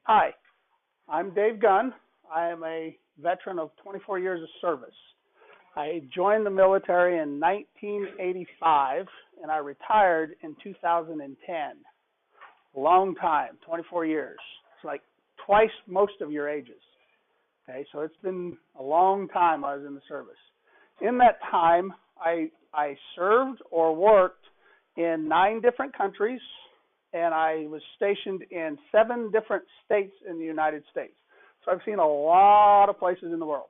Hi, I'm Dave Gunn. I am a veteran of 24 years of service. I joined the military in 1985 and I retired in 2010. Long time, 24 years. It's like twice most of your ages. Okay, so it's been a long time I was in the service. In that time, I served or worked in 9 different countries, and I was stationed in 7 different states in the United States. So I've seen a lot of places in the world,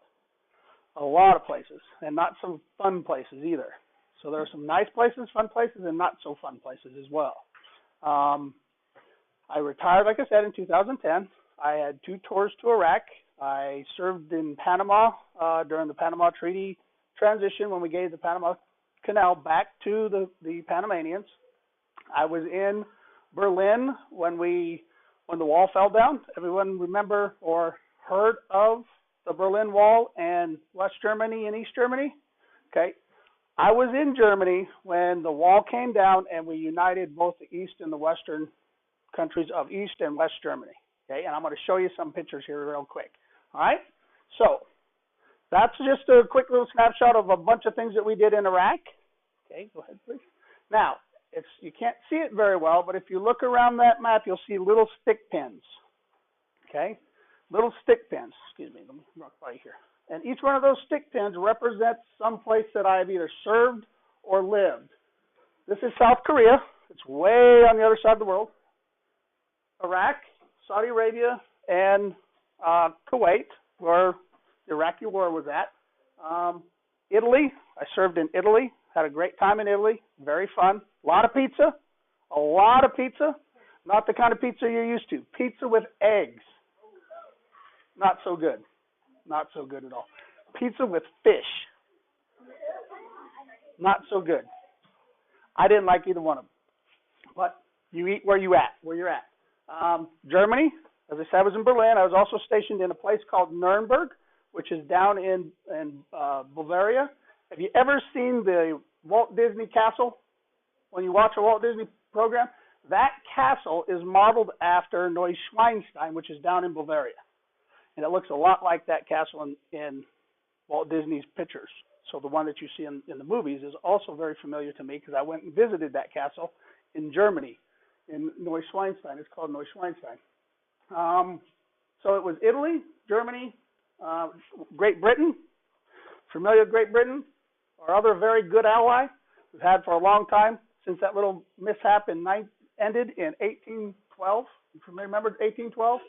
a lot of places, and not some fun places either. So there are some nice places, fun places, and not so fun places as well. I retired, like I said, in 2010. I had 2 tours to Iraq. I served in Panama during the Panama Treaty transition when we gave the Panama Canal back to the Panamanians. I was in Berlin when the wall fell down. Everyone remember or heard of the Berlin Wall and West Germany and East Germany? Okay. I was in Germany when the wall came down and we united both the East and the Western countries of East and West Germany. Okay, and I'm going to show you some pictures here real quick. All right, so that's just a quick little snapshot of a bunch of things that we did in Iraq. Okay, go ahead, please. Now, you can't see it very well, but if you look around that map, you'll see little stick pins. Okay, little stick pins. Excuse me, let me mark right here. And each one of those stick pins represents some place that I've either served or lived. This is South Korea. It's way on the other side of the world. Iraq, Saudi Arabia, and Kuwait, where the Iraqi war was at. Italy, I served in Italy. Had a great time in Italy. Very fun. A lot of pizza. A lot of pizza. Not the kind of pizza you're used to. Pizza with eggs. Not so good. Not so good at all. Pizza with fish. Not so good. I didn't like either one of them. But you eat where you're at. Germany, as I said, I was in Berlin. I was also stationed in a place called Nuremberg, which is down in Bavaria. Have you ever seen the Walt Disney Castle? When you watch a Walt Disney program, that castle is modeled after Neuschwanstein, which is down in Bavaria. And it looks a lot like that castle in Walt Disney's pictures. So the one that you see in the movies is also very familiar to me because I went and visited that castle in Germany, in Neuschwanstein. It's called Neuschwanstein. So it was Italy, Germany, Great Britain. Familiar with Great Britain? Our other very good ally we've had for a long time since that little mishap ended in 1812. You remember 1812?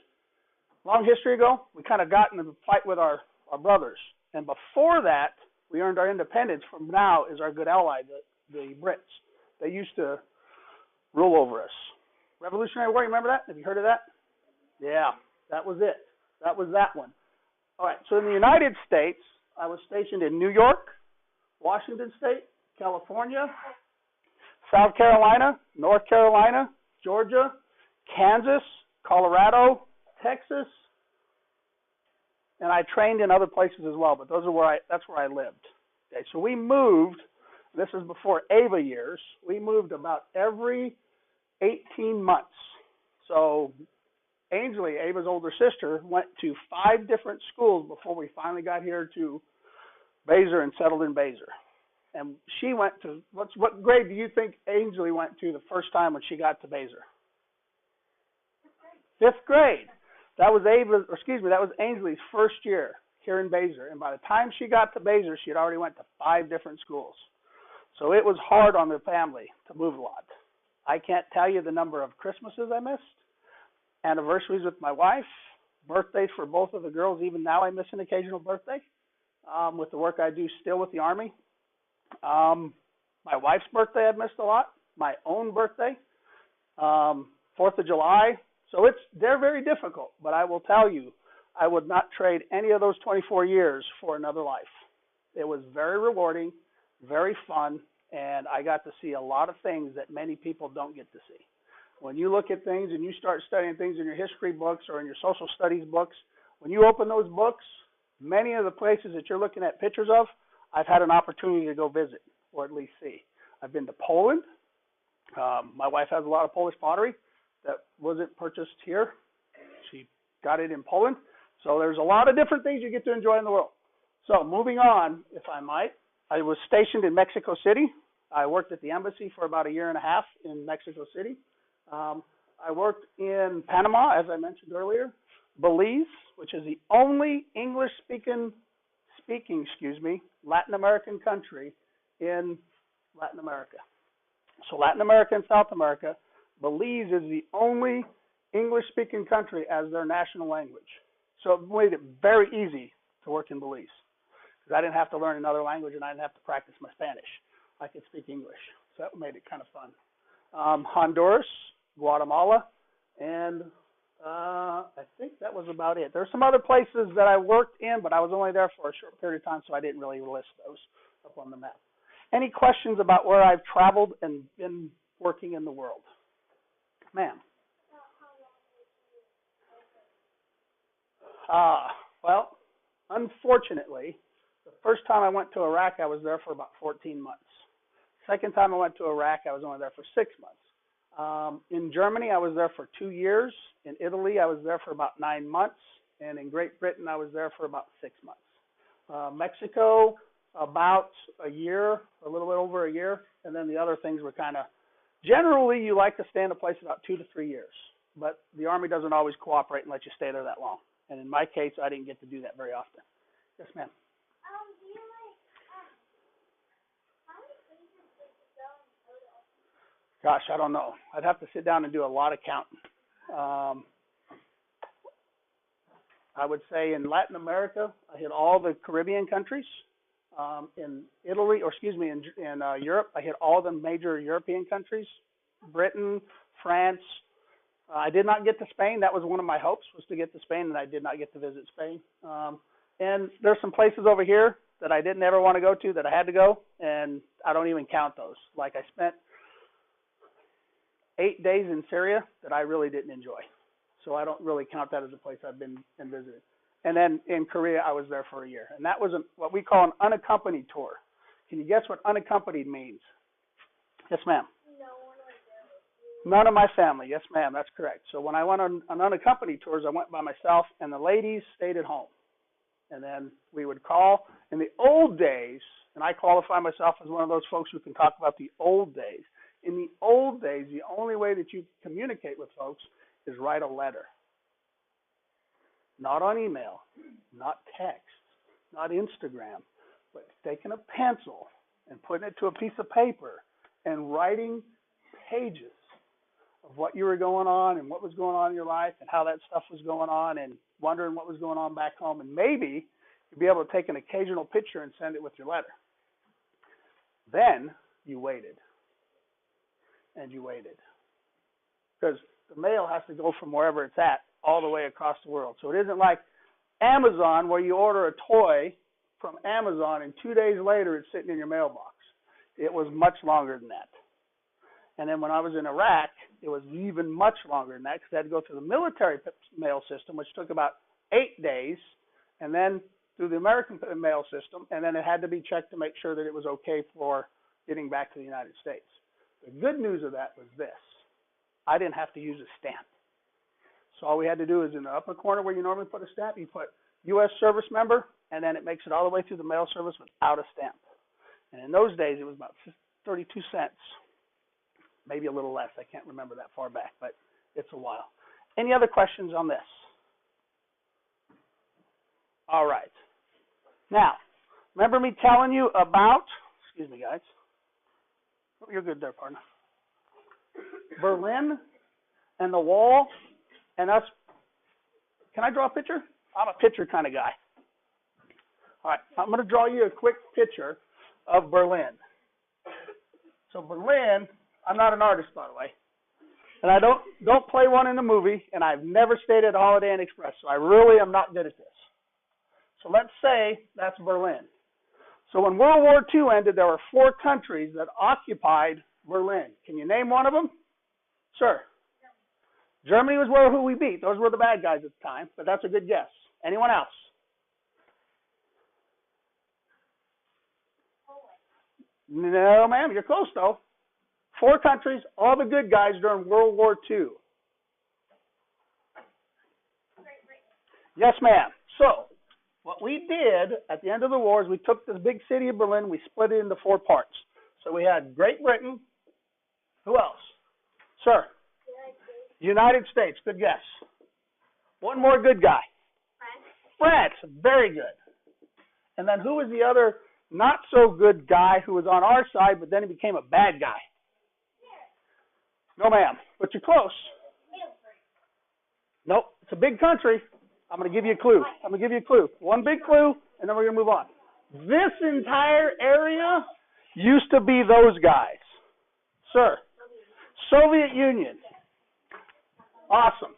Long history ago, we kind of got in a fight with our brothers. And before that, we earned our independence. From now is our good ally, the Brits. They used to rule over us. Revolutionary War, you remember that? Have you heard of that? Yeah, that was it. That was that one. All right, so in the United States, I was stationed in New York, Washington State, California, South Carolina, North Carolina, Georgia, Kansas, Colorado, Texas, and I trained in other places as well, but that's where I lived. Okay, so we moved, this is before AVA years, we moved about every 18 months. So Ainsley, Ava's older sister, went to 5 different schools before we finally got here to Basor and settled in Basor. And she went to, what grade do you think Ainsley went to the first time when she got to Basor? 5th grade. That was that was Ainsley's first year here in Basor. And by the time she got to Basor, she had already went to 5 different schools. So it was hard on the family to move a lot. I can't tell you the number of Christmases I missed, anniversaries with my wife, birthdays for both of the girls. Even now I miss an occasional birthday with the work I do still with the Army. My wife's birthday I've missed a lot. My own birthday, 4th of July. So they're very difficult, but I will tell you, I would not trade any of those 24 years for another life. It was very rewarding, very fun, and I got to see a lot of things that many people don't get to see. When you look at things and you start studying things in your history books or in your social studies books, when you open those books, many of the places that you're looking at pictures of, I've had an opportunity to go visit or at least see. I've been to Poland. My wife has a lot of Polish pottery that wasn't purchased here. She got it in Poland. So there's a lot of different things you get to enjoy in the world. So moving on, if I might, I was stationed in Mexico City. I worked at the embassy for about a year and a half in Mexico City. I worked in Panama, as I mentioned earlier, Belize, which is the only English-speaking, Latin American country in Latin America. So Latin America and South America, Belize is the only English-speaking country as their national language. So it made it very easy to work in Belize because I didn't have to learn another language and I didn't have to practice my Spanish. I could speak English. So that made it kind of fun. Honduras, Guatemala, and I think that was about it. There's some other places that I worked in, but I was only there for a short period of time, so I didn't really list those up on the map. Any questions about where I've traveled and been working in the world? Ma'am. Well, unfortunately, the first time I went to Iraq, I was there for about 14 months. Second time I went to Iraq, I was only there for 6 months. In Germany, I was there for 2 years. In Italy, I was there for about 9 months. And in Great Britain, I was there for about 6 months. Mexico, about a year, a little bit over a year. And then the other things were kind of, generally, you like to stay in a place about 2 to 3 years. But the Army doesn't always cooperate and let you stay there that long. And in my case, I didn't get to do that very often. Yes, ma'am. Do you how many places did you go in total? Gosh, I don't know. I'd have to sit down and do a lot of counting. I would say in Latin America, I hit all the Caribbean countries. In Italy, in Europe, I hit all the major European countries. Britain, France. I did not get to Spain. That was one of my hopes, was to get to Spain, and I did not get to visit Spain. And there's some places over here that I didn't ever want to go to that I had to go, and I don't even count those. Like I spent 8 days in Syria that I really didn't enjoy. So I don't really count that as a place I've been and visited. And then in Korea, I was there for a year. And that was what we call an unaccompanied tour. Can you guess what unaccompanied means? Yes, ma'am. None of my family. Yes, ma'am. That's correct. So when I went on unaccompanied tours, I went by myself, and the ladies stayed at home. And then we would call. In the old days, and I qualify myself as one of those folks who can talk about the old days. In the old days, the only way that you communicate with folks is write a letter. Not on email, not text, not Instagram, but taking a pencil and putting it to a piece of paper and writing pages of what you were going on and what was going on in your life and how that stuff was going on and wondering what was going on back home. And maybe you'd be able to take an occasional picture and send it with your letter. Then you waited. And you waited. Because the mail has to go from wherever it's at all the way across the world. So it isn't like Amazon where you order a toy from Amazon and 2 days later it's sitting in your mailbox. It was much longer than that. And then when I was in Iraq, it was even much longer than that because I had to go through the military mail system, which took about 8 days, and then through the American mail system, and then it had to be checked to make sure that it was okay for getting back to the United States. The good news of that was this. I didn't have to use a stamp. So all we had to do is in the upper corner where you normally put a stamp, you put U.S. service member, and then it makes it all the way through the mail service without a stamp. And in those days, it was about 32 cents. Maybe a little less. I can't remember that far back, but it's a while. Any other questions on this? All right. Now, remember me telling you about, excuse me, guys. Oh, you're good there, partner. Berlin and the wall and us. Can I draw a picture? I'm a picture kind of guy. All right. I'm going to draw you a quick picture of Berlin. So Berlin, I'm not an artist, by the way, and I don't play one in the movie, and I've never stayed at Holiday Inn Express, so I really am not good at this. So let's say that's Berlin. So when World War II ended, there were 4 countries that occupied Berlin. Can you name one of them? Sure. Germany was who we beat. Those were the bad guys at the time, but that's a good guess. Anyone else? No, ma'am. You're close, though. 4 countries, all the good guys during World War II. Yes, ma'am. So, what we did at the end of the war is we took this big city of Berlin, we split it into 4 parts. So we had Great Britain. Who else? Sir. United States. Good guess. One more good guy. France. Very good. And then who was the other not so good guy who was on our side, but then he became a bad guy? No, ma'am. But you're close. Nope. It's a big country. I'm going to give you a clue. One big clue, and then we're going to move on. This entire area used to be those guys. Sir. Soviet Union. Awesome.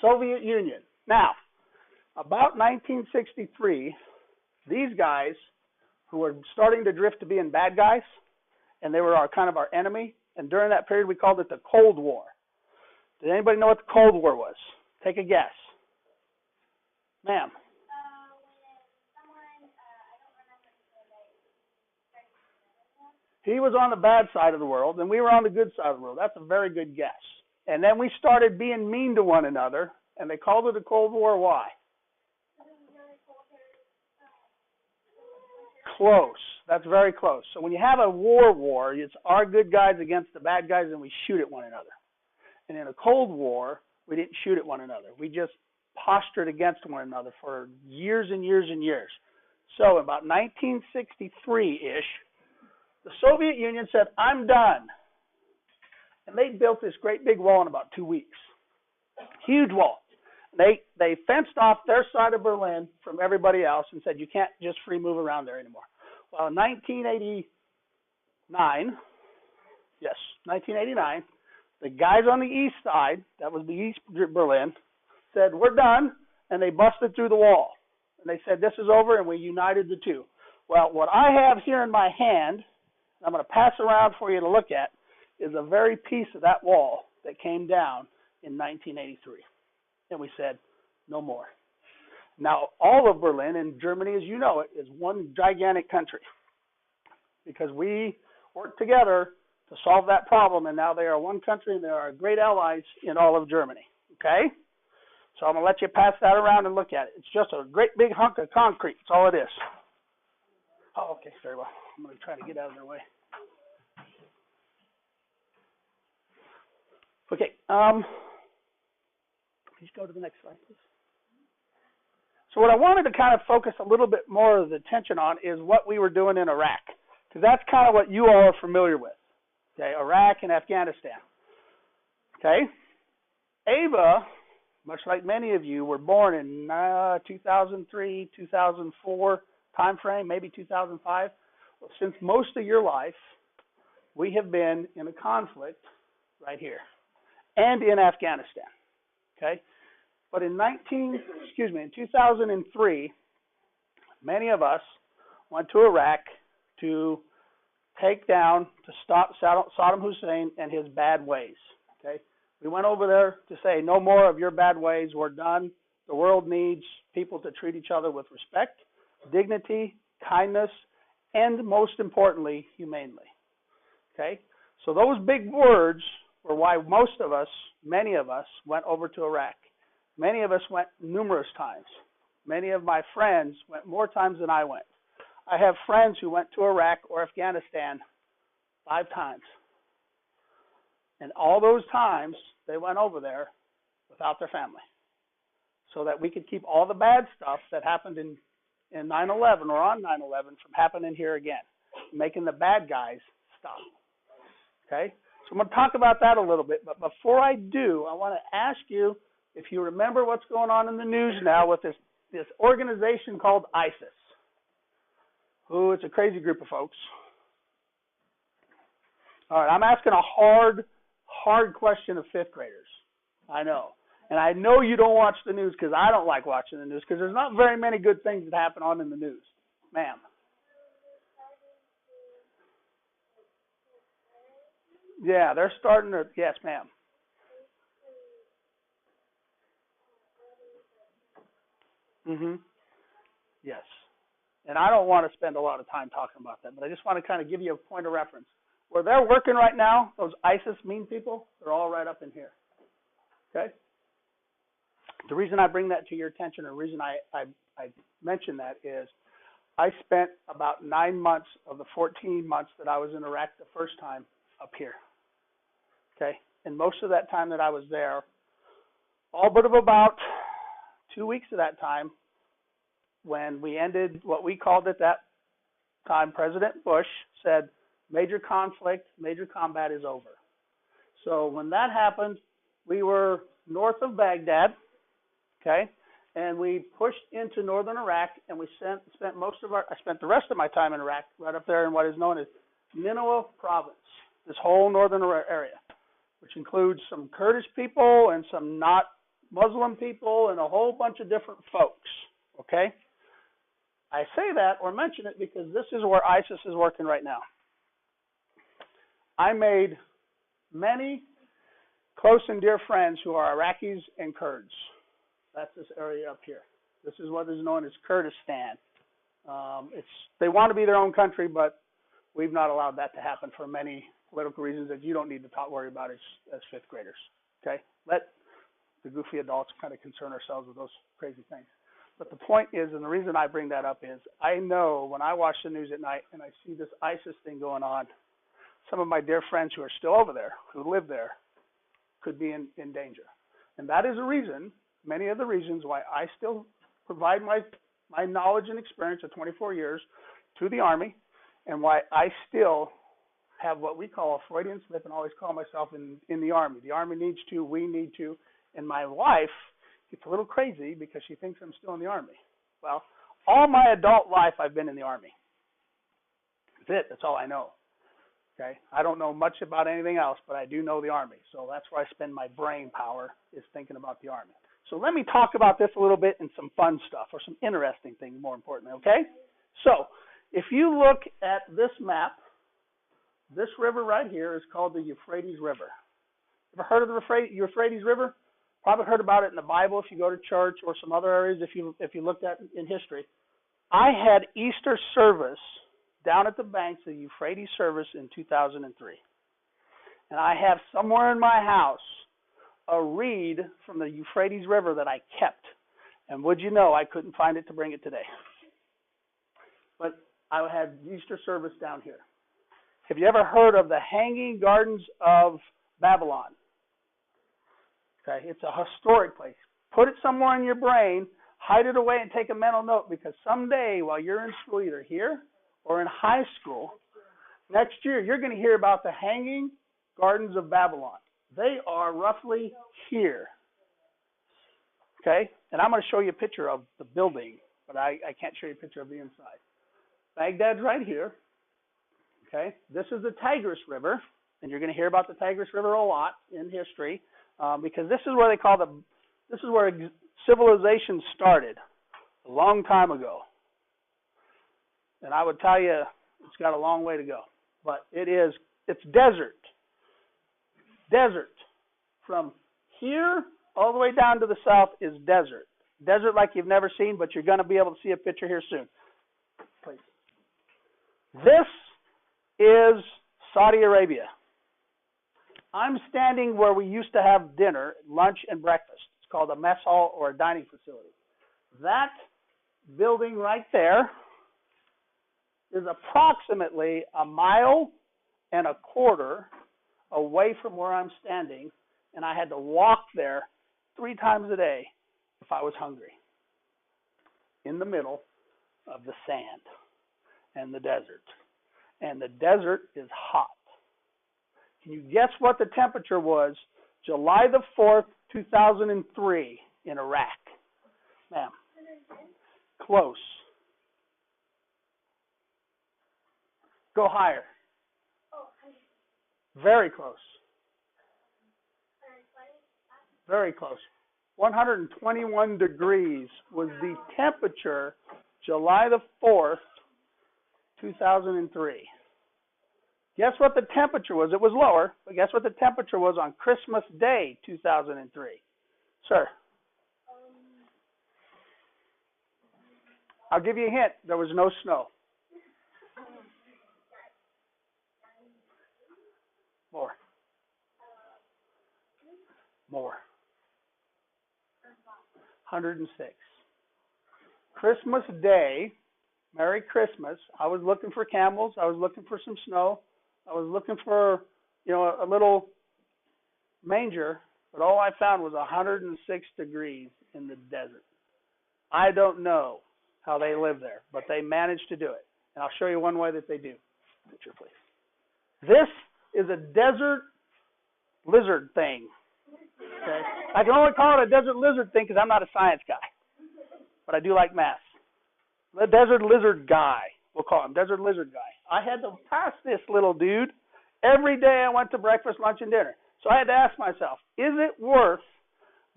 Soviet Union. Now, about 1963, these guys who were starting to drift to being bad guys, and they were kind of our enemy, and during that period we called it the Cold War. Did anybody know what the Cold War was? Take a guess. Ma'am. He was on the bad side of the world, and we were on the good side of the world. That's a very good guess. And then we started being mean to one another, and they called it the Cold War. Why? Close. That's very close. So when you have a war, it's our good guys against the bad guys, and we shoot at one another. And in a Cold War, we didn't shoot at one another. We just postured against one another for years and years and years. So about 1963-ish, the Soviet Union said, I'm done. And they built this great big wall in about 2 weeks. Huge wall. They fenced off their side of Berlin from everybody else and said, you can't just free move around there anymore. Well, in 1989, the guys on the east side, that was the East Berlin, said, we're done, and they busted through the wall. And they said, this is over, and we united the two. Well, what I have here in my hand, I'm going to pass around for you to look at, is a very piece of that wall that came down in 1983. And we said, no more. Now, all of Berlin and Germany, as you know it, is one gigantic country because we worked together to solve that problem, and now they are one country, and they are great allies in all of Germany. Okay? So I'm going to let you pass that around and look at it. It's just a great big hunk of concrete. That's all it is. Oh, okay, very well. I'm going to try to get out of their way. Okay, please go to the next slide, please. So what I wanted to kind of focus a little bit more of the attention on is what we were doing in Iraq, because that's kind of what you all are familiar with, okay, Iraq and Afghanistan. Okay, Ava, much like many of you, were born in 2003, 2004 time frame, maybe 2005. Well, since most of your life, we have been in a conflict right here and in Afghanistan. Okay, but in 2003, many of us went to Iraq to stop Saddam Hussein and his bad ways. Okay, we went over there to say, no more of your bad ways. We're done. The world needs people to treat each other with respect, dignity, kindness, and most importantly, humanely. Okay, so those big words were why many of us went over to Iraq. Many of us went numerous times. Many of my friends went more times than I went. I have friends who went to Iraq or Afghanistan 5 times. And all those times, they went over there without their family so that we could keep all the bad stuff that happened in 9/11 or on 9/11 from happening here again, making the bad guys stop. Okay? So I'm going to talk about that a little bit, but before I do, I want to ask you if you remember what's going on in the news now with this organization called ISIS. Ooh, it's a crazy group of folks. All right, I'm asking a hard question of 5th graders. I know. And I know you don't watch the news because I don't like watching the news because there's not very many good things that happen on in the news. Ma'am. Yeah, they're starting to, yes, ma'am. Yes. And I don't want to spend a lot of time talking about that, but I just want to kind of give you a point of reference. Where they're working right now, those ISIS mean people, they're all right up in here. Okay? The reason I bring that to your attention, or the reason I mention that is I spent about 9 months of the 14 months that I was in Iraq the first time up here. Okay? And most of that time that I was there, all but of about 2 weeks of that time, when we ended what we called at that time, President Bush said, major conflict, major combat is over. So when that happened, we were north of Baghdad, okay, and we pushed into northern Iraq, and we I spent the rest of my time in Iraq, right up there in what is known as Nineveh province, this whole northern area, which includes some Kurdish people and some not Muslim people and a whole bunch of different folks, okay? I say that or mention it because this is where ISIS is working right now. I made many close and dear friends who are Iraqis and Kurds. That's this area up here. This is what is known as Kurdistan. They want to be their own country, but we've not allowed that to happen for many political reasons that you don't need to worry about as fifth graders. Okay? Let the goofy adults kind of concern ourselves with those crazy things. But the point is, and the reason I bring that up is, I know when I watch the news at night and I see this ISIS thing going on, some of my dear friends who are still over there, who live there, could be in danger. And that is a reason, many of the reasons why I still provide my knowledge and experience of 24 years to the Army, and why I still have what we call a Freudian slip and always call myself in the Army. The Army needs to, we need to, and my wife gets a little crazy because she thinks I'm still in the Army. Well, all my adult life I've been in the Army. That's it. That's all I know. Okay? I don't know much about anything else, but I do know the Army. So that's where I spend my brain power, is thinking about the Army. So let me talk about this a little bit and some fun stuff, or some interesting things more importantly, okay? So if you look at this map, this river right here is called the Euphrates River. Ever heard of the Euphrates River? Probably heard about it in the Bible if you go to church, or some other areas if you looked at in history. I had Easter service down at the banks of the Euphrates service in 2003. And I have somewhere in my house a reed from the Euphrates River that I kept. And would you know, I couldn't find it to bring it today. But I had Easter service down here. Have you ever heard of the Hanging Gardens of Babylon? Okay, it's a historic place. Put it somewhere in your brain, hide it away, and take a mental note, because someday while you're in school, either here or in high school, next year, you're going to hear about the Hanging Gardens of Babylon. They are roughly here. Okay? And I'm going to show you a picture of the building, but I can't show you a picture of the inside. Baghdad's right here. Okay? This is the Tigris River, and you're going to hear about the Tigris River a lot in history, because this is where this is where civilization started a long time ago. And I would tell you, it's got a long way to go. But it's desert. Desert. From here all the way down to the south is desert. Desert like you've never seen, but you're going to be able to see a picture here soon. Please. This is Saudi Arabia. I'm standing where we used to have dinner, lunch, and breakfast. It's called a mess hall or a dining facility. That building right there is approximately 1.25 miles away from where I'm standing, and I had to walk there 3 times a day if I was hungry, in the middle of the sand and the desert. And the desert is hot. Can you guess what the temperature was July the 4th, 2003 in Iraq? Ma'am. Close. Go higher. Very close. Very close. 121 degrees was the temperature July the 4th, 2003. Guess what the temperature was? It was lower, but guess what the temperature was on Christmas Day, 2003? Sir? I'll give you a hint. There was no snow. More. 106. Christmas Day, Merry Christmas, I was looking for camels. I was looking for some snow. I was looking for, a little manger, but all I found was 106 degrees in the desert. I don't know how they live there, but they managed to do it. And I'll show you one way that they do. Picture, please. This is a desert lizard thing. Okay? I can only call it a desert lizard thing because I'm not a science guy, but I do like math. The desert lizard guy, we'll call him desert lizard guy. I had to pass this little dude every day I went to breakfast, lunch, and dinner. So I had to ask myself, is it worth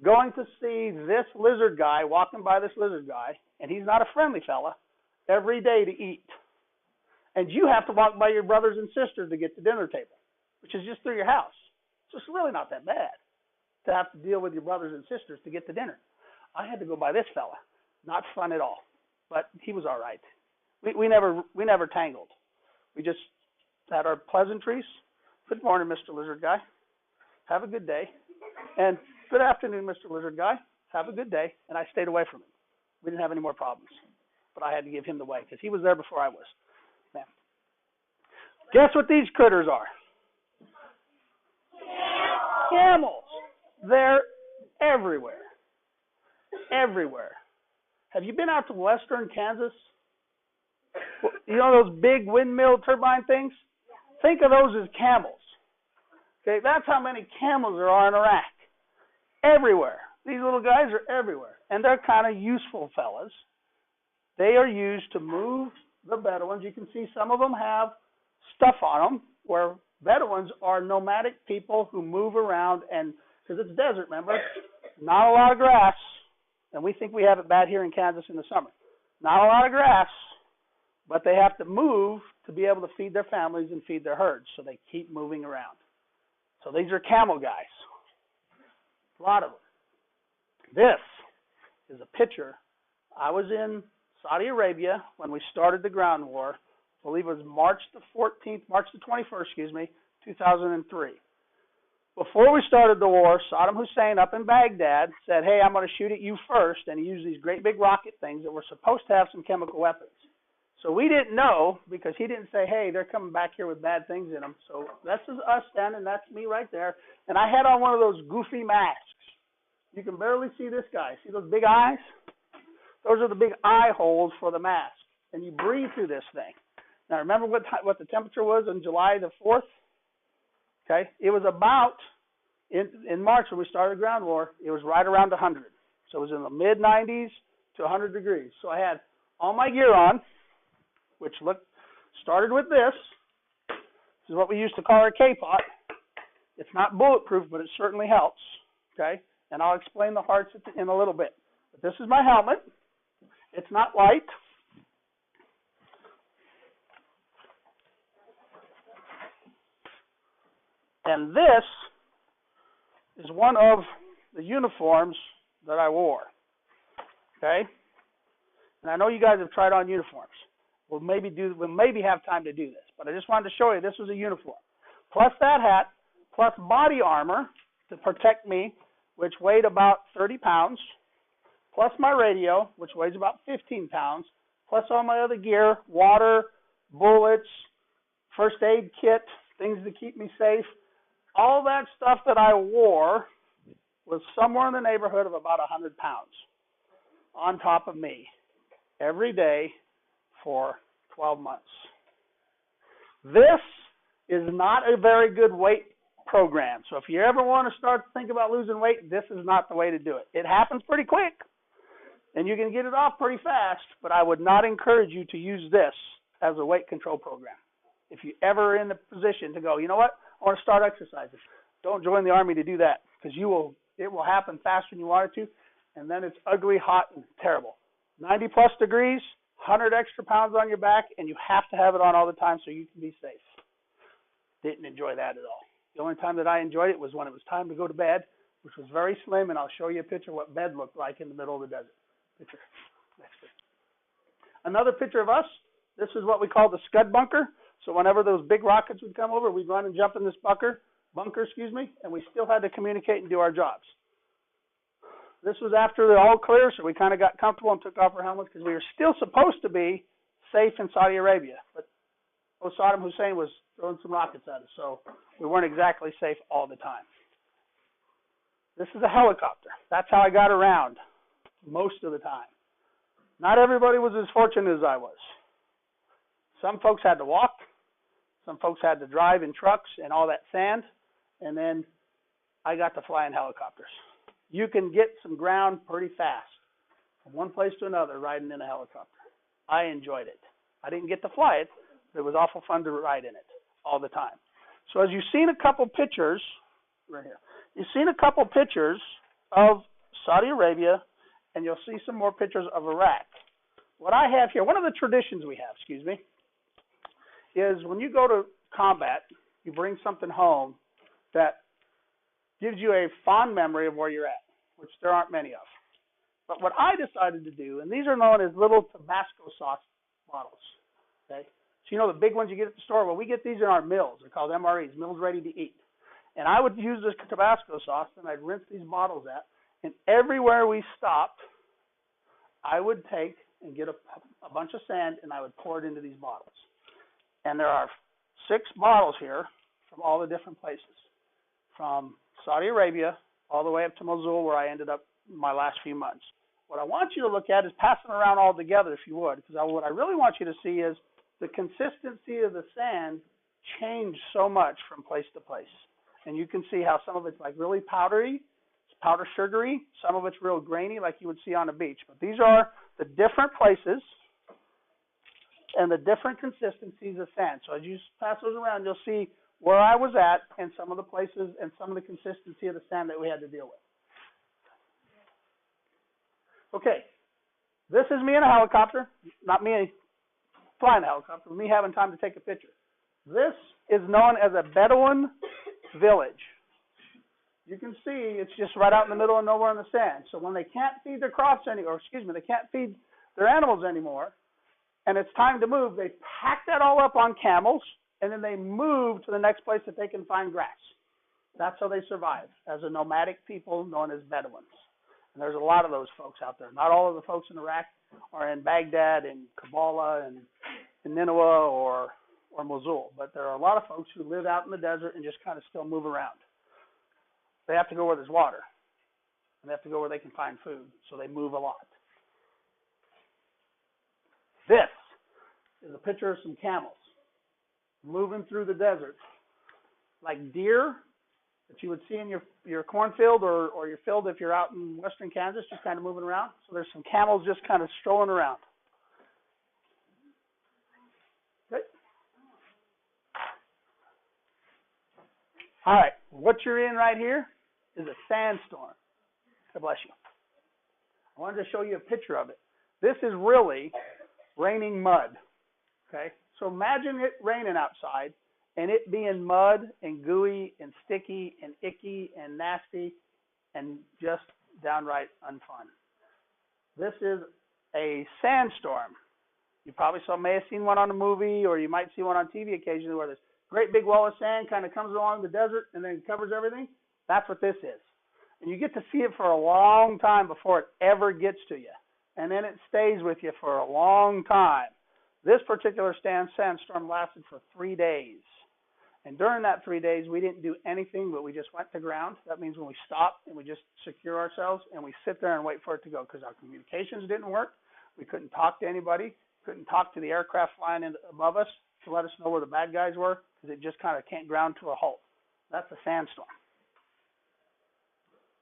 going to see this lizard guy, walking by this lizard guy, and he's not a friendly fella, every day to eat? And you have to walk by your brothers and sisters to get to the dinner table, which is just through your house. So it's really not that bad to have to deal with your brothers and sisters to get to dinner. I had to go by this fella. Not fun at all, but he was all right. We never tangled. We just had our pleasantries. Good morning, Mr. Lizard Guy. Have a good day. And good afternoon, Mr. Lizard Guy. Have a good day. And I stayed away from him. We didn't have any more problems. But I had to give him the way because he was there before I was. Man. Guess what these critters are? Camels. They're everywhere. Everywhere. Have you been out to western Kansas? You know those big windmill turbine things? Think of those as camels. Okay, that's how many camels there are in Iraq. Everywhere. These little guys are everywhere. And they're kind of useful fellas. They are used to move the Bedouins. You can see some of them have stuff on them, where Bedouins are nomadic people who move around, and because it's desert, remember? Not a lot of grass. And we think we have it bad here in Kansas in the summer. Not a lot of grass, but they have to move to be able to feed their families and feed their herds, so they keep moving around. So these are camel guys. A lot of them. This is a picture. I was in Saudi Arabia when we started the ground war. I believe it was March the 21st, 2003. Before we started the war, Saddam Hussein up in Baghdad said, hey, I'm going to shoot at you first, and he used these great big rocket things that were supposed to have some chemical weapons. So we didn't know, because he didn't say, hey, they're coming back here with bad things in them. So this is us standing, that's me right there. And I had on one of those goofy masks. You can barely see this guy. See those big eyes? Those are the big eye holes for the mask. And you breathe through this thing. Now, remember what the temperature was on July the 4th? Okay? It was about, in March when we started the ground war, it was right around 100. So it was in the mid-90s to 100 degrees. So I had all my gear on, which started with this. This is what we used to call our K-pot. It's not bulletproof, but it certainly helps. Okay? And I'll explain the hearts in a little bit. But this is my helmet. It's not light. And this is one of the uniforms that I wore. Okay? And I know you guys have tried on uniforms. We'll maybe have time to do this. But I just wanted to show you this was a uniform. Plus that hat, plus body armor to protect me, which weighed about 30 pounds, plus my radio, which weighs about 15 pounds, plus all my other gear, water, bullets, first aid kit, things to keep me safe. All that stuff that I wore was somewhere in the neighborhood of about 100 pounds on top of me every day for 12 months. This is not a very good weight program. So if you ever want to start to think about losing weight, this is not the way to do it. It happens pretty quick, and you can get it off pretty fast, but I would not encourage you to use this as a weight control program. If you ever are in the position to go, you know what, I want to start exercising, don't join the Army to do that, because it will happen faster than you want it to, and then it's ugly, hot, and terrible. 90 plus degrees, 100 extra pounds on your back, and you have to have it on all the time so you can be safe. Didn't enjoy that at all. The only time that I enjoyed it was when it was time to go to bed, which was very slim, and I'll show you a picture of what bed looked like in the middle of the desert. Picture. Next picture. Another picture of us. This is what we call the Scud bunker. So whenever those big rockets would come over, we'd run and jump in this bunker, and we still had to communicate and do our jobs. This was after the all clear, so we kind of got comfortable and took off our helmets because we were still supposed to be safe in Saudi Arabia. But Saddam Hussein was throwing some rockets at us, so we weren't exactly safe all the time. This is a helicopter. That's how I got around most of the time. Not everybody was as fortunate as I was. Some folks had to walk. Some folks had to drive in trucks and all that sand. And then I got to fly in helicopters. You can get some ground pretty fast from one place to another riding in a helicopter. I enjoyed it. I didn't get to fly it, but it was awful fun to ride in it all the time. So as you've seen a couple pictures, right here, you've seen a couple pictures of Saudi Arabia, and you'll see some more pictures of Iraq. What I have here, one of the traditions we have, is when you go to combat, you bring something home that gives you a fond memory of where you're at, which there aren't many of. But what I decided to do, and these are known as little Tabasco sauce bottles, okay? So you know the big ones you get at the store? Well, we get these in our mills. They're called MREs, Mills Ready to Eat. And I would use this Tabasco sauce, and I'd rinse these bottles out. And everywhere we stopped, I would take and get a bunch of sand, and I would pour it into these bottles. And there are 6 bottles here from all the different places, from Saudi Arabia all the way up to Mosul, where I ended up my last few months. What I want you to look at is pass them around all together, if you would, because what I really want you to see is the consistency of the sand changed so much from place to place. And you can see how some of it's like really powdery, it's powder sugary, some of it's real grainy like you would see on a beach. But these are the different places and the different consistencies of sand. So as you pass those around, you'll see where I was at and some of the places and some of the consistency of the sand that we had to deal with. Okay, this is me in a helicopter, not me flying a helicopter, me having time to take a picture. This is known as a Bedouin village. You can see it's just right out in the middle of nowhere in the sand. So when they can't feed their crops they can't feed their animals anymore, and it's time to move, they pack that all up on camels, and then they move to the next place that they can find grass. That's how they survive, as a nomadic people known as Bedouins. And there's a lot of those folks out there. Not all of the folks in Iraq are in Baghdad and Kabbalah and Nineveh or Mosul, but there are a lot of folks who live out in the desert and just kind of still move around. They have to go where there's water, and they have to go where they can find food, so they move a lot. This is a picture of some camels moving through the desert, like deer that you would see in your cornfield or your field if you're out in western Kansas, just kind of moving around. So there's some camels just kind of strolling around. Okay. All right, what you're in right here is a sandstorm. God bless you. I wanted to show you a picture of it. This is really raining mud. Okay, so imagine it raining outside and it being mud and gooey and sticky and icky and nasty and just downright unfun. This is a sandstorm. You probably may have seen one on a movie, or you might see one on TV occasionally, where this great big wall of sand kind of comes along the desert and then covers everything. That's what this is. And you get to see it for a long time before it ever gets to you. And then it stays with you for a long time. This particular sandstorm lasted for 3 days. And during that 3 days, we didn't do anything, but we just went to ground. That means when we stop and we just secure ourselves and we sit there and wait for it to go, because our communications didn't work. We couldn't talk to anybody, couldn't talk to the aircraft flying above us to let us know where the bad guys were, because it just kind of can't ground to a halt. That's a sandstorm.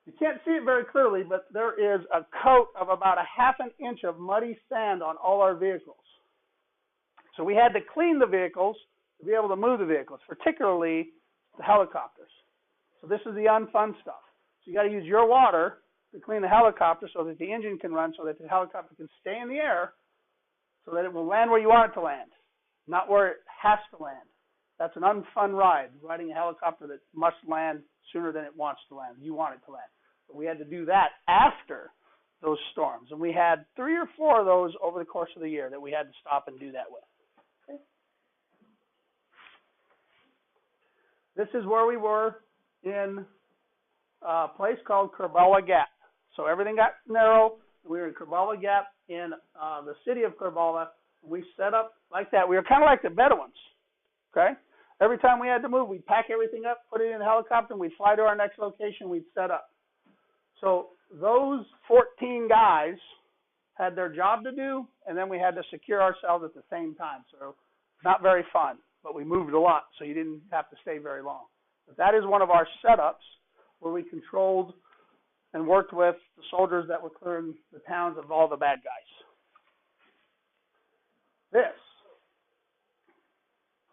You can't see it very clearly, but there is a coat of about 1/2 inch of muddy sand on all our vehicles. So we had to clean the vehicles to be able to move the vehicles, particularly the helicopters. So this is the unfun stuff. So you got to use your water to clean the helicopter so that the engine can run, so that the helicopter can stay in the air, so that it will land where you want it to land, not where it has to land. That's an unfun ride, riding a helicopter that must land sooner than it wants to land. You want it to land. But we had to do that after those storms. And we had 3 or 4 of those over the course of the year that we had to stop and do that with. Okay. This is where we were in a place called Kerbala Gap. So everything got narrow. We were in Kerbala Gap in the city of Kerbala. We set up like that. We were kind of like the Bedouins, okay? Every time we had to move, we'd pack everything up, put it in a helicopter, and we'd fly to our next location. We'd set up. So those 14 guys had their job to do, and then we had to secure ourselves at the same time. So not very fun, but we moved a lot, so you didn't have to stay very long. But that is one of our setups where we controlled and worked with the soldiers that were clearing the towns of all the bad guys. This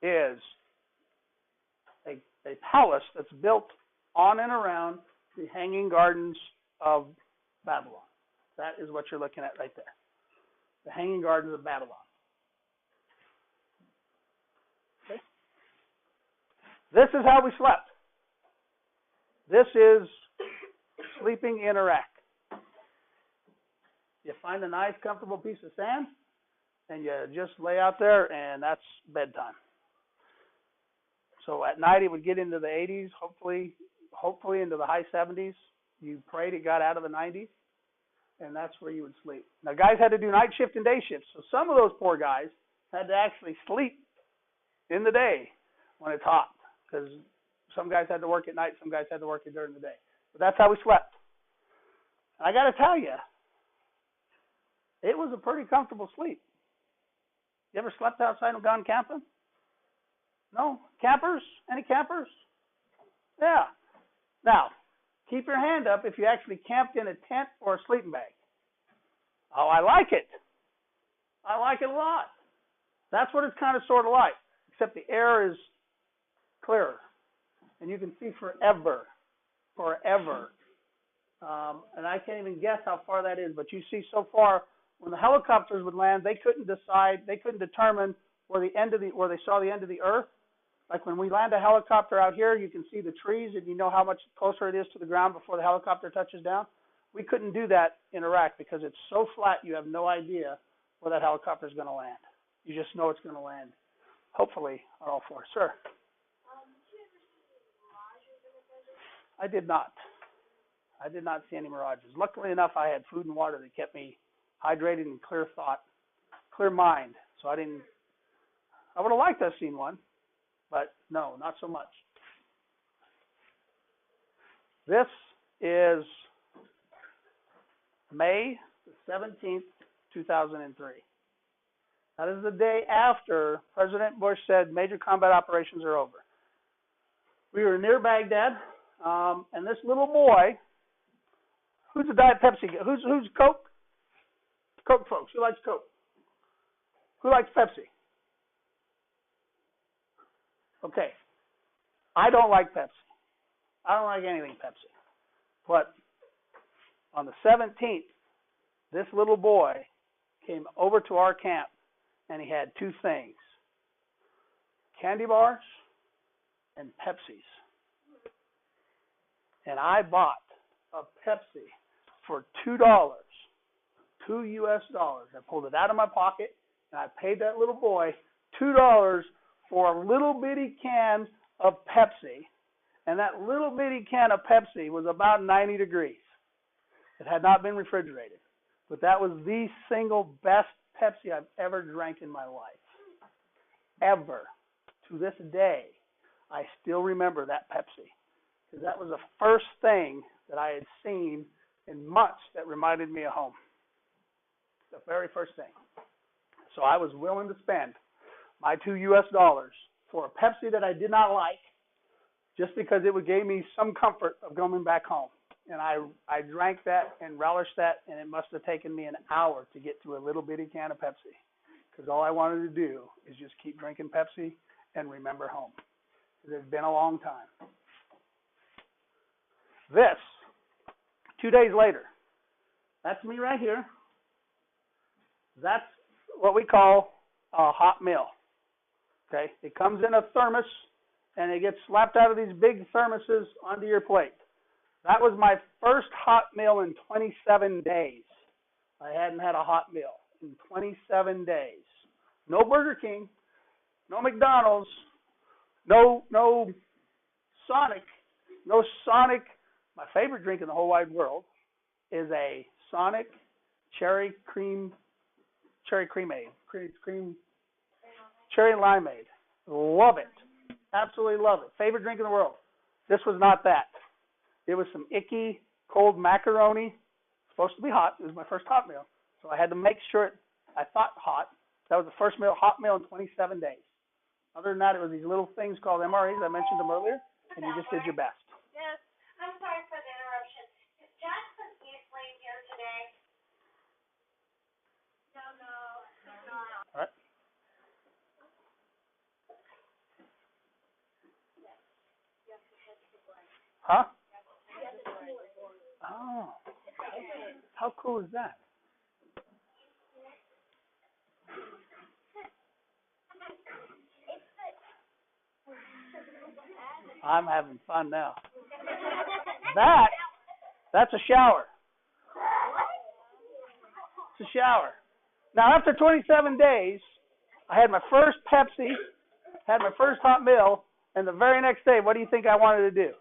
is a palace that's built on and around the Hanging Gardens of Babylon. That is what you're looking at right there. The Hanging Gardens of Babylon. Okay. This is how we slept. This is sleeping in Iraq. You find a nice, comfortable piece of sand, and you just lay out there, and that's bedtime. So at night, it would get into the 80s, hopefully into the high 70s. You prayed it got out of the 90s, and that's where you would sleep. Now, guys had to do night shift and day shift, so some of those poor guys had to actually sleep in the day when it's hot, because some guys had to work at night, some guys had to work during the day. But that's how we slept. And I got to tell you, it was a pretty comfortable sleep. You ever slept outside and gone camping? No? Campers? Any campers? Yeah. Now, keep your hand up if you actually camped in a tent or a sleeping bag. Oh, I like it. I like it a lot. That's what it's kind of sort of like, except the air is clearer. And you can see forever. And I can't even guess how far that is, but you see so far, when the helicopters would land, they couldn't determine where they saw the end of the earth. Like when we land a helicopter out here, you can see the trees and you know how much closer it is to the ground before the helicopter touches down. We couldn't do that in Iraq because it's so flat you have no idea where that helicopter is going to land. You just know it's going to land, hopefully, on all fours. Sir? Did you ever see any mirages in the desert? I did not. I did not see any mirages. Luckily enough, I had food and water that kept me hydrated and clear thought, clear mind. So I would have liked to have seen one. But no, not so much. This is May the 17th, 2003. That is the day after President Bush said major combat operations are over. We were near Baghdad, and this little boy, who's a Diet Pepsi guy? Who's Coke? Coke folks. Who likes Coke? Who likes Pepsi? Okay, I don't like Pepsi. I don't like anything Pepsi. But on the 17th, this little boy came over to our camp, and he had two things, candy bars and Pepsis. And I bought a Pepsi for $2, $2 US. I pulled it out of my pocket, and I paid that little boy $2 for a little bitty can of Pepsi, and that little bitty can of Pepsi was about 90 degrees. It had not been refrigerated, but that was the single best Pepsi I've ever drank in my life. Ever. To this day, I still remember that Pepsi, because that was the first thing that I had seen in months that reminded me of home. The very first thing. So I was willing to spend my $2 US for a Pepsi that I did not like, just because it gave me some comfort of going back home. And I drank that and relished that, and it must have taken me an hour to get to a little bitty can of Pepsi, because all I wanted to do is just keep drinking Pepsi and remember home. It had been a long time. This, 2 days later, that's me right here. That's what we call a hot meal. Okay, it comes in a thermos, and it gets slapped out of these big thermoses onto your plate. That was my first hot meal in 27 days. I hadn't had a hot meal in 27 days. No Burger King, no McDonald's, no Sonic, my favorite drink in the whole wide world. is a Sonic cherry creamade, cherry limeade. Love it. Absolutely love it. Favorite drink in the world. This was not that. It was some icky, cold macaroni. Supposed to be hot. It was my first hot meal. So I had to make sure I thought hot. That was the first hot meal in 27 days. Other than that, it was these little things called MREs. I mentioned them earlier, and you just did your best. Yes. I'm sorry for the interruption. Is Jackson Eastley here today? No. All right. Huh? Oh. How cool is that? I'm having fun now. That's a shower. It's a shower. Now, after 27 days, I had my first Pepsi, had my first hot meal, and the very next day, what do you think I wanted to do?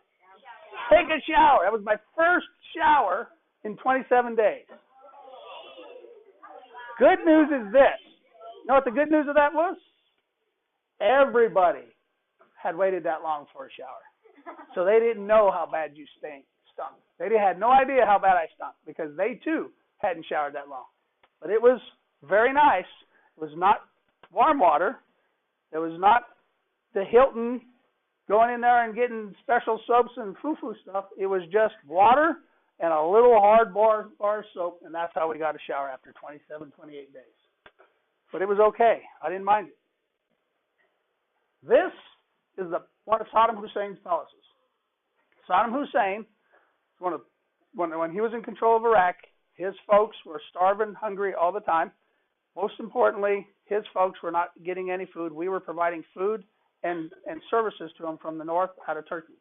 Take a shower. That was my first shower in 27 days. Good news is this. You know what the good news of that was? Everybody had waited that long for a shower. So they didn't know how bad you stunk. They had no idea how bad I stunk because they, too, hadn't showered that long. But it was very nice. It was not warm water. It was not the Hilton going in there and getting special soaps and foo-foo stuff. It was just water and a little hard bar soap, and that's how we got a shower after 27, 28 days. But it was okay. I didn't mind it. This is one of Saddam Hussein's palaces. Saddam Hussein, when he was in control of Iraq, his folks were starving, hungry all the time. Most importantly, his folks were not getting any food. We were providing food and services to them from the north out of Turkey.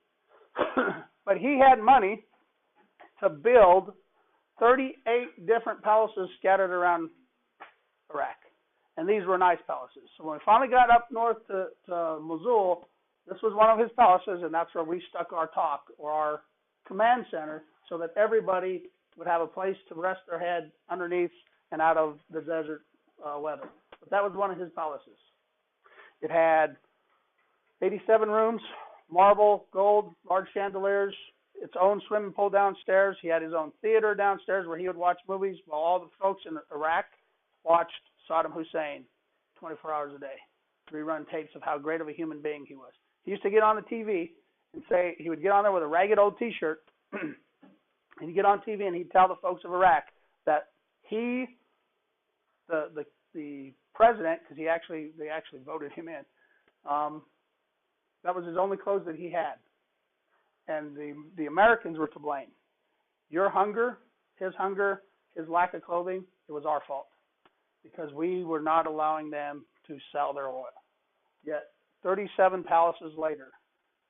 But he had money to build 38 different palaces scattered around Iraq. And these were nice palaces. So when we finally got up north to Mosul, this was one of his palaces, and that's where we stuck our talk or our command center so that everybody would have a place to rest their head underneath and out of the desert weather. But that was one of his palaces. It had 87 rooms, marble, gold, large chandeliers, its own swimming pool downstairs. He had his own theater downstairs where he would watch movies while all the folks in Iraq watched Saddam Hussein 24 hours a day, rerun tapes of how great of a human being he was. He used to get on the TV and say, he would get on there with a ragged old T-shirt, and he'd get on TV and he'd tell the folks of Iraq that he, the president, because they actually voted him in, that was his only clothes that he had. And the Americans were to blame. Your hunger, his lack of clothing, it was our fault. Because we were not allowing them to sell their oil. Yet, 37 palaces later,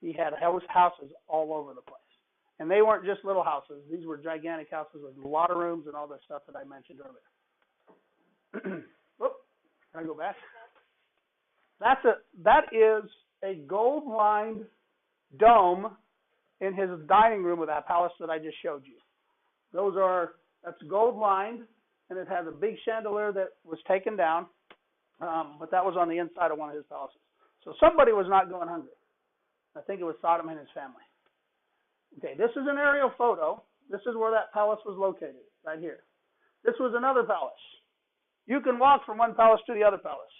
he had houses all over the place. And they weren't just little houses. These were gigantic houses with a lot of rooms and all the stuff that I mentioned earlier. Whoop, can I go back? That is a gold-lined dome in his dining room of that palace that I just showed you. That's gold-lined. And it has a big chandelier that was taken down, but that was on the inside of one of his palaces. So somebody was not going hungry. I think it was Saddam and his family. Okay, this is an aerial photo. This is where that palace was located, right here. This was another palace. You can walk from one palace to the other palace.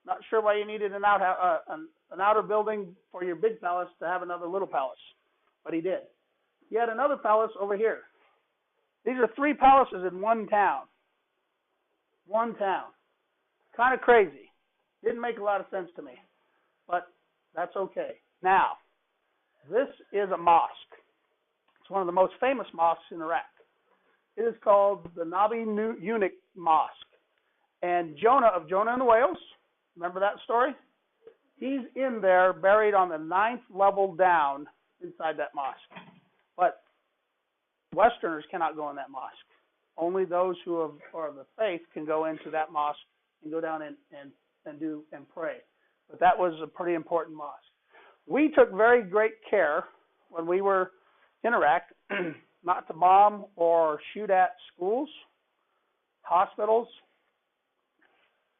Not sure why you needed an outer building for your big palace to have another little palace, but he did. He had another palace over here. These are 3 palaces in one town. One town. Kind of crazy. Didn't make a lot of sense to me, but that's okay. Now, this is a mosque. It's one of the most famous mosques in Iraq. It is called the Nabi Eunuch Mosque. And Jonah of Jonah and the Whales, remember that story? He's in there, buried on the 9th level down inside that mosque. But Westerners cannot go in that mosque. Only those who are of the faith can go into that mosque and go down and pray. But that was a pretty important mosque. We took very great care when we were in Iraq not to bomb or shoot at schools, hospitals,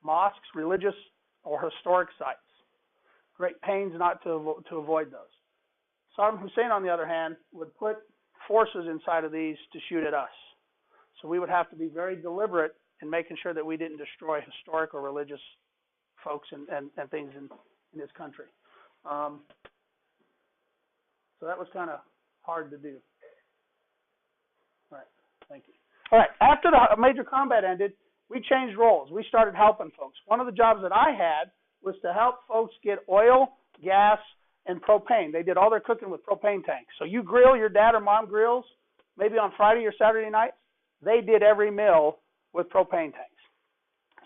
mosques, religious or historic sites. Great pains not to avoid those. Saddam Hussein, on the other hand, would put forces inside of these to shoot at us. So we would have to be very deliberate in making sure that we didn't destroy historic or religious folks and things in this country. So that was kind of hard to do. All right, thank you. All right, after the major combat ended, we changed roles. We started helping folks. One of the jobs that I had was to help folks get oil, gas, and propane. They did all their cooking with propane tanks. So you grill, your dad or mom grills, maybe on Friday or Saturday nights. They did every meal with propane tanks.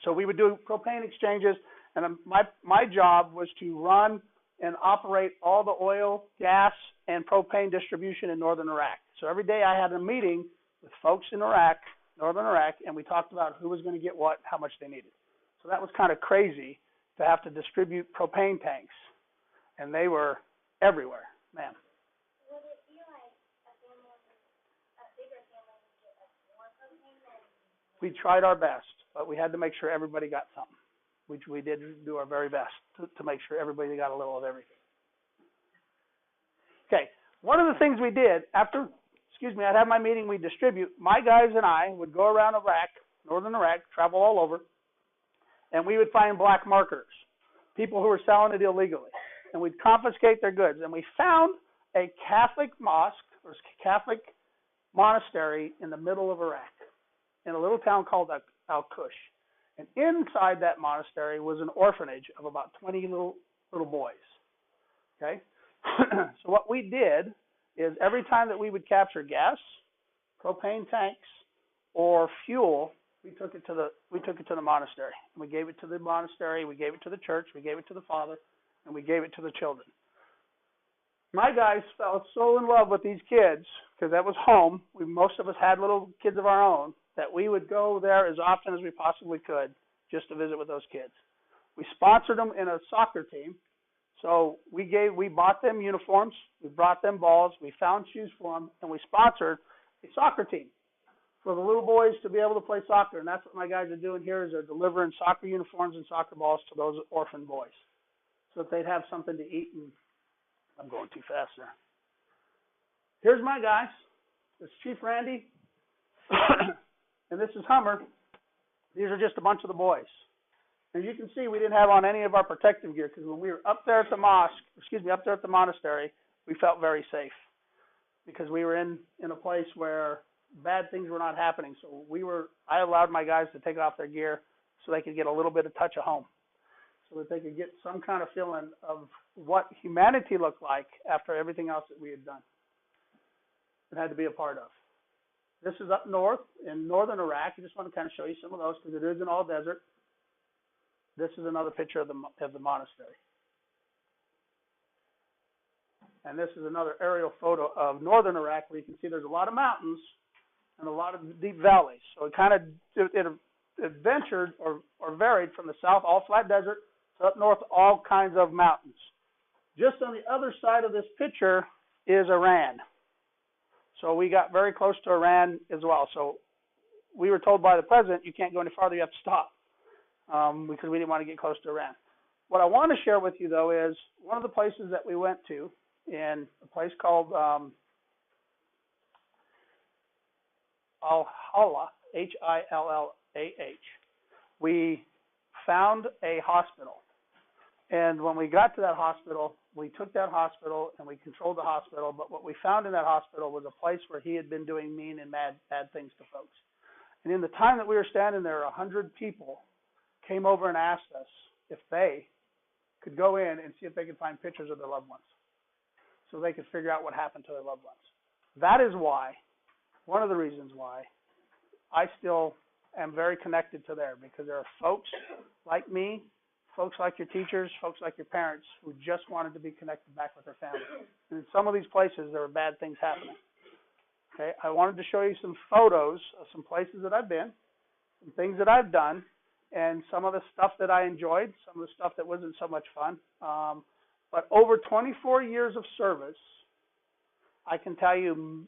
So we would do propane exchanges, and my job was to run and operate all the oil, gas, and propane distribution in northern Iraq. So every day I had a meeting with folks in Iraq, northern Iraq, and we talked about who was going to get what, how much they needed. So that was kind of crazy to have to distribute propane tanks, and they were everywhere, man. Would it be like a family, a bigger family would get like more propane than? We tried our best, but we had to make sure everybody got something. We did do our very best to make sure everybody got a little of everything. Okay, one of the things we did after, I'd have my meeting, we'd distribute. My guys and I would go around Iraq, northern Iraq, travel all over, and we would find black marketers, people who were selling it illegally, and we'd confiscate their goods. And we found a Catholic mosque or Catholic monastery in the middle of Iraq, in a little town called Al-Kush. And inside that monastery was an orphanage of about 20 little boys. Okay? So what we did is every time that we would capture gas, propane tanks, or fuel, we took it to the monastery. We gave it to the monastery, we gave it to the church, we gave it to the father, and we gave it to the children. My guys fell so in love with these kids, because that was home. Most of us had little kids of our own, that we would go there as often as we possibly could just to visit with those kids. We sponsored them in a soccer team. So we bought them uniforms, we brought them balls, we found shoes for them, and we sponsored a soccer team for the little boys to be able to play soccer. And that's what my guys are doing here, is they're delivering soccer uniforms and soccer balls to those orphan boys so that they'd have something to eat. And I'm going too fast there. Here's my guys. This is Chief Randy, and this is Hummer. These are just a bunch of the boys. And you can see we didn't have on any of our protective gear, because when we were up there at the monastery, we felt very safe, because we were in a place where bad things were not happening. So I allowed my guys to take off their gear so they could get a little bit of touch of home, so that they could get some kind of feeling of what humanity looked like after everything else that we had done and had to be a part of. This is up north in northern Iraq. I just want to kind of show you some of those, because it isn't all desert. This is another picture of the monastery. And this is another aerial photo of northern Iraq, where you can see there's a lot of mountains and a lot of deep valleys. So it kind of it ventured or varied from the south, all flat desert, to up north, all kinds of mountains. Just on the other side of this picture is Iran. So we got very close to Iran as well. So we were told by the president, you can't go any farther, you have to stop, because we didn't want to get close to Iran. What I want to share with you, though, is one of the places that we went to, in a place called Al-Hallah, H-I-L-L-A-H. We found a hospital. And when we got to that hospital, we took that hospital and we controlled the hospital. But what we found in that hospital was a place where he had been doing mean and bad things to folks. And in the time that we were standing there, 100 people came over and asked us if they could go in and see if they could find pictures of their loved ones, so they could figure out what happened to their loved ones. That is why, one of the reasons why, I still am very connected to there, because there are folks like me, folks like your teachers, folks like your parents, who just wanted to be connected back with their family. And in some of these places, there were bad things happening. Okay, I wanted to show you some photos of some places that I've been, some things that I've done, and some of the stuff that I enjoyed, some of the stuff that wasn't so much fun. But over 24 years of service, I can tell you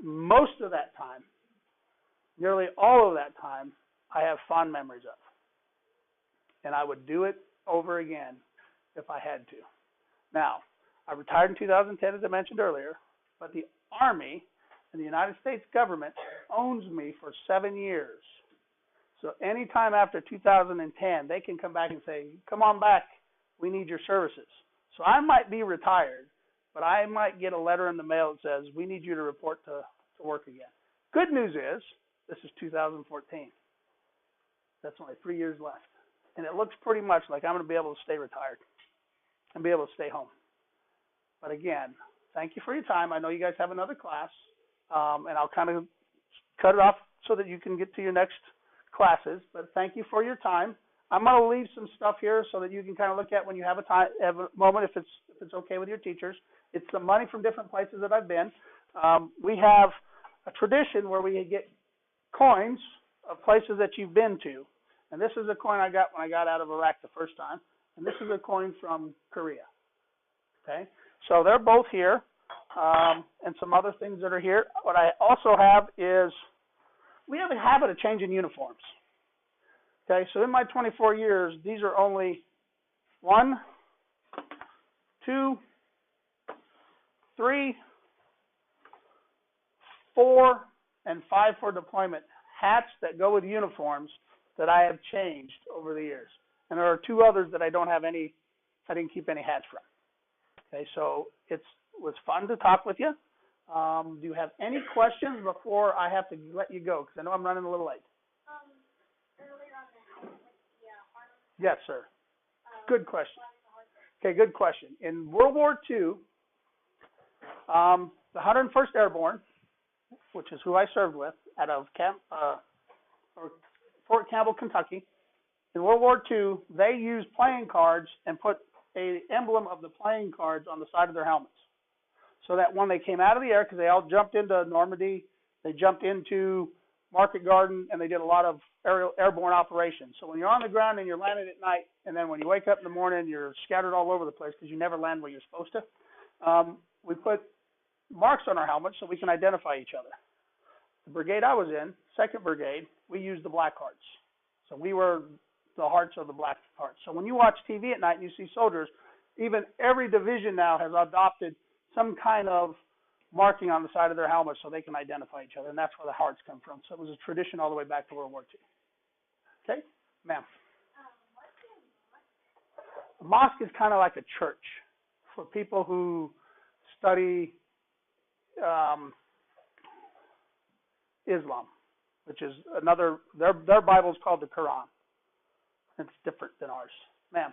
most of that time, nearly all of that time, I have fond memories of. And I would do it over again if I had to. Now, I retired in 2010, as I mentioned earlier, but the Army and the United States government owns me for 7 years. So anytime after 2010, they can come back and say, come on back, we need your services. So I might be retired, but I might get a letter in the mail that says, we need you to report to work again. Good news is, this is 2014. That's only 3 years left. And it looks pretty much like I'm going to be able to stay retired and be able to stay home. But again, thank you for your time. I know you guys have another class, and I'll kind of cut it off so that you can get to your next classes. But thank you for your time. I'm going to leave some stuff here so that you can kind of look at when you have a moment, if it's okay with your teachers. It's some money from different places that I've been. We have a tradition where we get coins of places that you've been to. And this is a coin I got when I got out of Iraq the first time. And this is a coin from Korea. Okay? So they're both here. And some other things that are here. What I also have is, we have a habit of changing uniforms. Okay? So in my 24 years, these are only 1, 2, 3, 4, and 5 for deployment. Hats that go with uniforms that I have changed over the years. And there are 2 others that I didn't keep any hats from. Okay, so it was fun to talk with you. Do you have any questions before I have to let you go? Because I know I'm running a little late. Earlier on the harness. Yes, sir. Good question. Okay, good question. In World War II, the 101st Airborne, which is who I served with, out of Fort Campbell, Kentucky. In World War II, they used playing cards and put an emblem of the playing cards on the side of their helmets, so that when they came out of the air, because they all jumped into Normandy, they jumped into Market Garden, and they did a lot of airborne operations. So when you're on the ground and you're landing at night, and then when you wake up in the morning, you're scattered all over the place because you never land where you're supposed to, we put marks on our helmets so we can identify each other. The brigade I was in, 2nd Brigade, we used the black hearts. So we were the hearts of the black hearts. So when you watch TV at night and you see soldiers, even every division now has adopted some kind of marking on the side of their helmet so they can identify each other, and that's where the hearts come from. So it was a tradition all the way back to World War II. Okay? Ma'am. A mosque is kind of like a church for people who study Islam, which is another, their Bible is called the Quran. It's different than ours. Ma'am.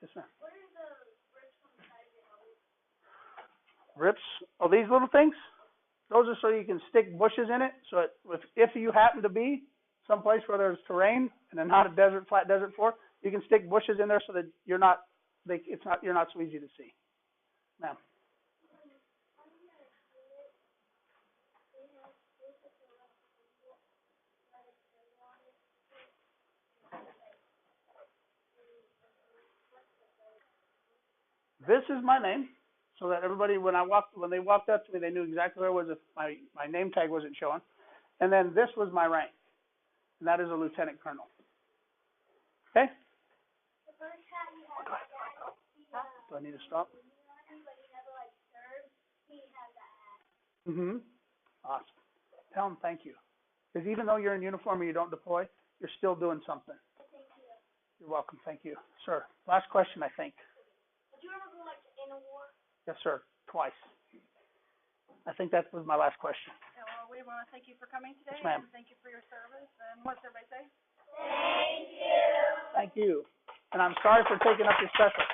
Yes, ma'am. What are the rips on the side of your helmet? Rips? Oh, these little things? Those are so you can stick bushes in it. So if you happen to be someplace where there's terrain and then not a flat desert floor, you can stick bushes in there so that you're not so easy to see. Ma'am. This is my name, so that everybody, when they walked up to me, they knew exactly where I was if my name tag wasn't showing. And then this was my rank, and that is a lieutenant colonel. Okay? The first hat you had, Do I need to stop? but he never served. He had that hat. Mm-hmm. Awesome. Tell them thank you. Because even though you're in uniform and you don't deploy, you're still doing something. Thank you. You're welcome. Thank you. Sir, last question, I think. Did you ever go in a war? Yes, sir. Twice. I think that was my last question. Yeah, well, we want to thank you for coming today. Yes, ma'am. And thank you for your service. And what's everybody say? Thank you. Thank you. And I'm sorry for taking up your special.